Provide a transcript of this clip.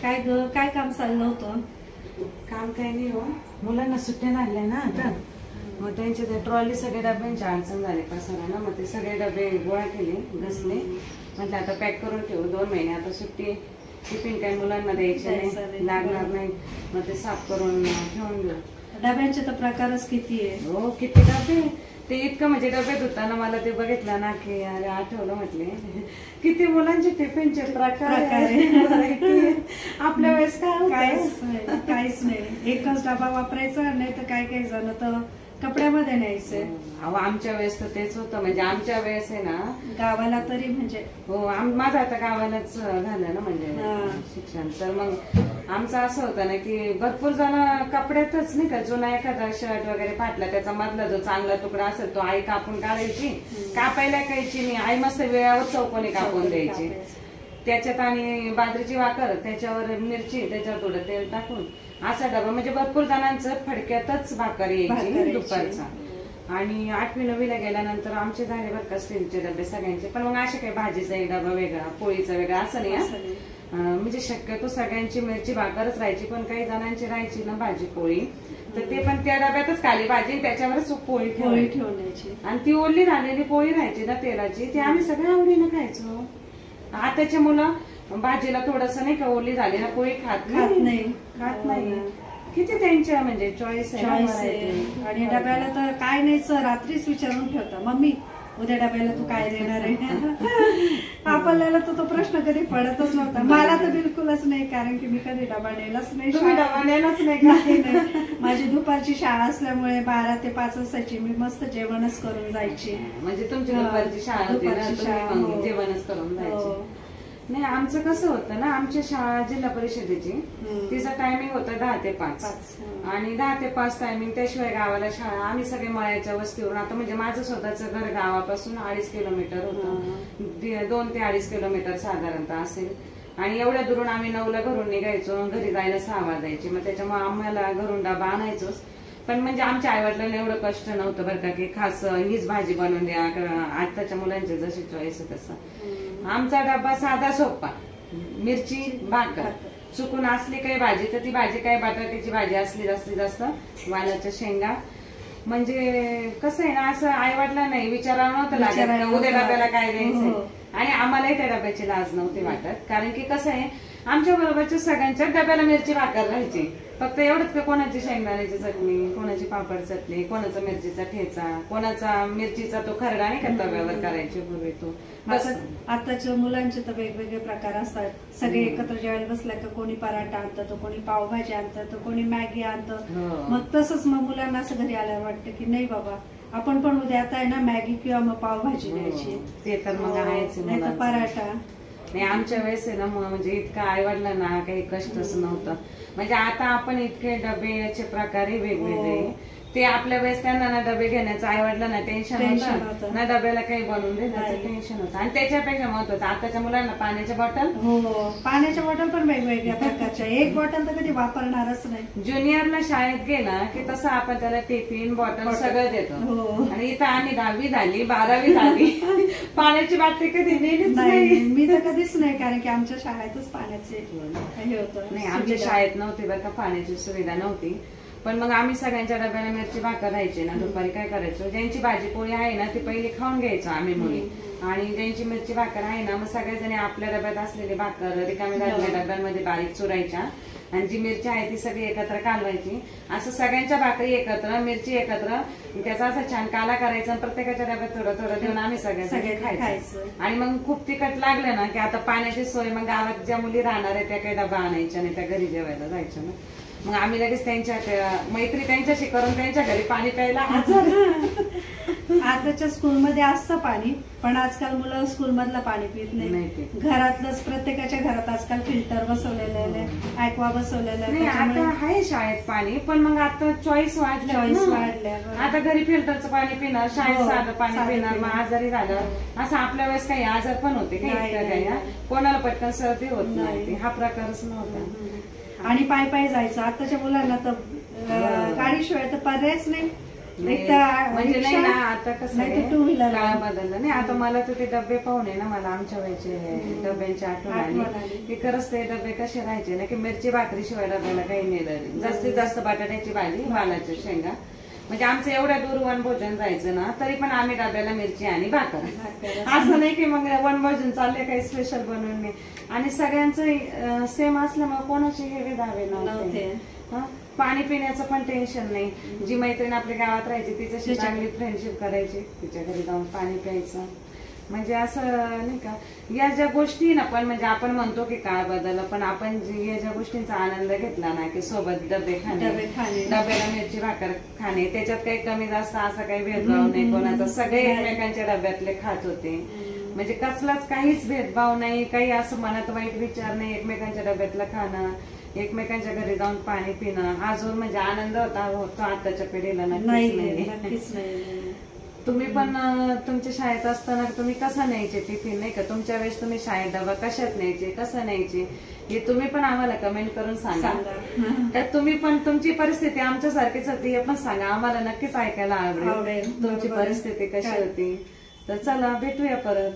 काय काम चाललं होतं? काम काही नाही हो, मुलांना सुट्ट्या लागल्या ना आता, मग त्यांचे ते ट्रॉली सगळे डब्यांची अडचण झाली पसारा, मग ते सगळे डबे गोळा केले, घसले. म्हटलं आता पॅक करून ठेवू, 2 महिने आता सुट्टी, टिफिन काही मुलांना द्यायचे नाही, लागणार नाही, मग ते साफ करून ठेवून देऊ. डब्यांचे तर प्रकारच किती आहे हो, किती डबे. ते इतकं म्हणजे डबे धुताना मला ते बघितलं ना की अरे आठवलं, म्हटले किती मुलांचे टिफिनचे प्रकार आपल्या वेळेस काहीच नाही. एकच डबा वापरायचा, नाही तर काय काही जण तर कपड्यामध्ये न्यायचे. आमच्या वेळेस तर तेच होतं, म्हणजे आमच्या वेळेस आहे ना गावाला तरी म्हणजे हो, माझं आता गावालाच झालं ना म्हणजे शिक्षण, तर मग आमचं असं होतं ना की भरपूर जण कपड्यातच नाही का, जुना एखादा शर्ट वगैरे फाटला, त्याचा मधला जो चांगला तुकडा असेल तो आई कापून काढायची, कापायला कायची नाही, आई मस्त वेळावर चौकोनी कापून द्यायची, त्याच्यात आणि बाजरीची भाकर, त्याच्यावर मिरची, त्याच्यावर थोडं तेल टाकून असा डबा, म्हणजे भरपूर जणांचं फडक्यातच भाकर यायची दुपारचा. आणि 8वी-9वीला गेल्यानंतर आमचे झाले बरं का स्टीलचे डबे सगळ्यांचे, पण मग असे काही भाजीचा एक डबा वेगळा, पोळीचा वेगळा असं नाही. म्हणजे शक्यतो सगळ्यांची मिरची भाकरच राहायची, पण काही जणांची राहायची ना भाजी पोळी, तर ते पण त्या डब्यातच खाली भाजी, त्याच्यावरच पोळी ठेवण्याची, आणि ती ओली झालेली पोळी राहायची ना तेलाची, ती आम्ही सगळ्या आवडीनं खायचो. आताचे मुलं भाजीला थोडस नाही का ओली झाली ना पोळी खात नाही. किती त्यांच्या म्हणजे चॉईस आहे. आणि डब्याला तर काय नाही, रात्रीच विचारून ठेवता, मम्मी उद्या डब्याला तू काय देणार आहे. आपल्याला तर तो प्रश्न कधी पडतच नव्हता, मला तर बिलकुलच नाही, कारण की मी कधी डबा नेलाच नाही. माझी दुपारची शाळा असल्यामुळे 12 ते 5 असायची, मी मस्त जेवणच करून जायची. म्हणजे तुमची दुपारची शाळा जेवणच करून जायची. नाही, आमचं कसं होतं ना, आमच्या शाळा जिल्हा परिषदेची, तिचं टायमिंग होतं 10 ते 5, आणि 10 ते 5 टायमिंग, त्याशिवाय गावाला शाळा. आम्ही सगळे मळ्याच्या वस्तीवरून, आता म्हणजे माझं स्वतःचं घर गावापासून 2.5 किलोमीटर होतं, 2 ते 2.5 किलोमीटर साधारणतः असेल, आणि एवढ्या दुरून आम्ही 9ला घरून निघायचो, घरी जायला 6 वाजायचे, मग त्याच्यामुळे आम्हाला घरून डबा आणायचोच. पण म्हणजे आमच्या आईवडिलांना एवढं कष्ट नव्हतं बरं का, की खास हीच भाजी बनवून द्या, आताच्या मुलांचे जशी चॉईस आहे तसं. आमचा डबा साधा सोपा, मिरची भाकर, चुकून असली काही भाजी तर ती भाजी काय बटाट्याची भाजी असली जास्तीत जास्त, वालाच्या शेंगा, म्हणजे कसं आहे ना, असं आईवडिलांना नाही विचारावं नव्हतं लागत उद्या डब्याला काय द्यायचं, आणि आम्हालाही त्या डब्याची लाज नव्हती वाटत, कारण की कसं आहे आमच्या बरोबरच्या सगळ्यांच्या डब्याला मिरची भाकर राहायची. फक्त एवढंच का कोणाची शेंगदाण्याची चटणी, कोणाची पापड चटणी, कोणाचा मिरचीचा ठेचा, कोणाचा मिरचीचा तो खरडा नाही का तव्यावर करायचे पूर्वी तो. आताच्या मुलांचे तर वेगवेगळे प्रकार असतात, सगळे एकत्र जेवायला बसल्या का कोणी पराठा आणतं, तर कोणी पावभाजी आणतं, तर कोणी मॅगी आणतं. मग तसंच मग मुलांना असं घरी आल्यावर वाटतं की नाही बाबा, आपण पण उद्या आता आहे ना मॅगी किंवा मग पावभाजी द्यायची, ते तर मग आहेच, नाही तर पराठा. नाही, आमच्या वेळेस आहे ना म्हणजे इतकं आईवडिलांना काही कष्टच नव्हतं. म्हणजे आता आपण इतके डबेचे प्रकारही वेगवेगळे, ते आपल्या वेळेस त्यांना ना डबे घेण्याचं आईवडिलांना टेन्शन होतं, ना डब्याला काही बनवून देण्याचं टेन्शन होतं, आणि त्याच्यापेक्षा महत्वाचं आताच्या मुलांना पाण्याच्या बॉटल, पाण्याच्या बॉटल पण वेगवेगळ्या प्रकारच्या, एक बॉटल तर कधी वापरणारच नाही. ज्युनियरला शाळेत गेला की तसं आपण त्याला टिफिन बॉटल सगळं देतो, आणि इथं आम्ही 10वी झाली 12वी झाली पाण्याची बाटली कधी नेलीच नाही. मी तर कधीच नाही, कारण की आमच्या शाळेतच पाण्याचे हे होतं. नाही, आमच्या शाळेत नव्हती बरं का, पाण्याची सुविधा नव्हती, पण मग आम्ही सगळ्यांच्या डब्याला मिरची भाकर राहायची ना, दुपारी काय करायचो, ज्यांची भाजी पोळी आहे ना ती पहिली खाऊन घ्यायचो आम्ही मुली, आणि ज्यांची मिरची भाकर आहे ना मग सगळ्याजणी आपल्या डब्यात असलेली भाकर रिकाम्या झालेल्या डब्यांमध्ये बारीक चुरायच्या, आणि जी मिरची आहे ती सगळी एकत्र कालवायची, असं सगळ्यांच्या भाकरी एकत्र, मिरची एकत्र, त्याचा असा छान काला करायचा, प्रत्येकाच्या डब्यात थोडं थोडं देऊन आम्ही सगळे खायचं. आणि मग खूप तिखट लागलं ना की आता पाण्याची सोय, मग गावात ज्या मुली राहणार आहे त्या काही डबा आणायच्या नाही, त्या घरी जेवायला जायच्या ना, मग आम्ही लगेच त्यांच्या मैत्री त्यांच्याशी करून त्यांच्या घरी पाणी प्यायला हजर. आताच्या स्कूलमध्ये असतं पाणी, पण आजकाल मुलं स्कूल मधलं पाणी पित नाही, घरातलंच, प्रत्येकाच्या घरात आजकाल फिल्टर बसवलेलं आहे, ऍक्वा बसवलेलं आहे. आता आहे शाळेत पाणी, पण मग आता चॉईस वाढल्या, आता घरी फिल्टरचं पाणी पिणार, शाळेत साधं पाणी पिणार, मग आजारी झालं. असं आपल्या वेळेस काही आजार पण होते काही, कोणाला पटकन सर्दी होत नाही, हा प्रकारच नव्हता. आणि पायी पायी जायचं. आताच्या मुलांना तर गाडीशिवाय तर पर्यायच नाही, एक तर म्हणजे नाही रिक्षा, ना आता कसं नाही तर आहे, टू व्हीलर काळ बदलला नाही. आता मला तर ते डबे पाहून आहे ना, मला आमच्या वेळेचे डब्यांची आठवण आठवण आली आली. की खरंच ते डबे कसे राहायचे ना, की मिरची भाकरी शिवाय डब्याला काही नेलं, जास्तीत जास्त बटाट्याची भाजी, वालाच्या शेंगा. म्हणजे आमचं एवढ्या दूर वनभोजन जायचं ना, तरी पण आम्ही डब्याला मिरची आणि भाकर. असं नाही की मग वनभोजन चालले काही स्पेशल बनवून नाही. आणि सगळ्यांचं सेम असल्यामुळे कोणाचे हे दावे नव्हते. हं? पाणी पिण्याचं पण टेन्शन नाही. जी मैत्रीण आपल्या गावात राहायची तिच्याशी चांगली फ्रेंडशिप करायची, तिच्या घरी जाऊन पाणी प्यायचं. म्हणजे असं नाही का, या ज्या गोष्टी ना, पण म्हणजे आपण म्हणतो की काळ बदलला, पण आपण या ज्या गोष्टींचा आनंद घेतला ना, की सोबत डबे खाणे, डब्याला मिरची भाकर खाणे, त्याच्यात काही कमी जास्त असं काही भेदभाव नाही कोणाचा, सगळे एकमेकांच्या डब्यातले खात होते. म्हणजे कसलाच काहीच भेदभाव नाही, काही असं मनात वाईट विचार नाही. एकमेकांच्या डब्यातलं खाणं, एकमेकांच्या घरी जाऊन पाणी पिणं, हा जो म्हणजे आनंद होता आताच्या पिढीला नक्कीच नाही. तुम्ही पण तुमच्या शाळेत असताना तुम्ही कसं न्यायचे टिफिन, नाही का? तुमच्या वेळेस तुम्ही शाळेत डबा कशात न्यायचे, कसं न्यायचे, हे तुम्ही पण आम्हाला कमेंट करून सांगा. तर तुम्ही पण तुमची परिस्थिती आमच्यासारखीच होती हे पण सांगा, आम्हाला नक्कीच ऐकायला आवडेल तुमची परिस्थिती कशी होती. तर चला भेटूया परत.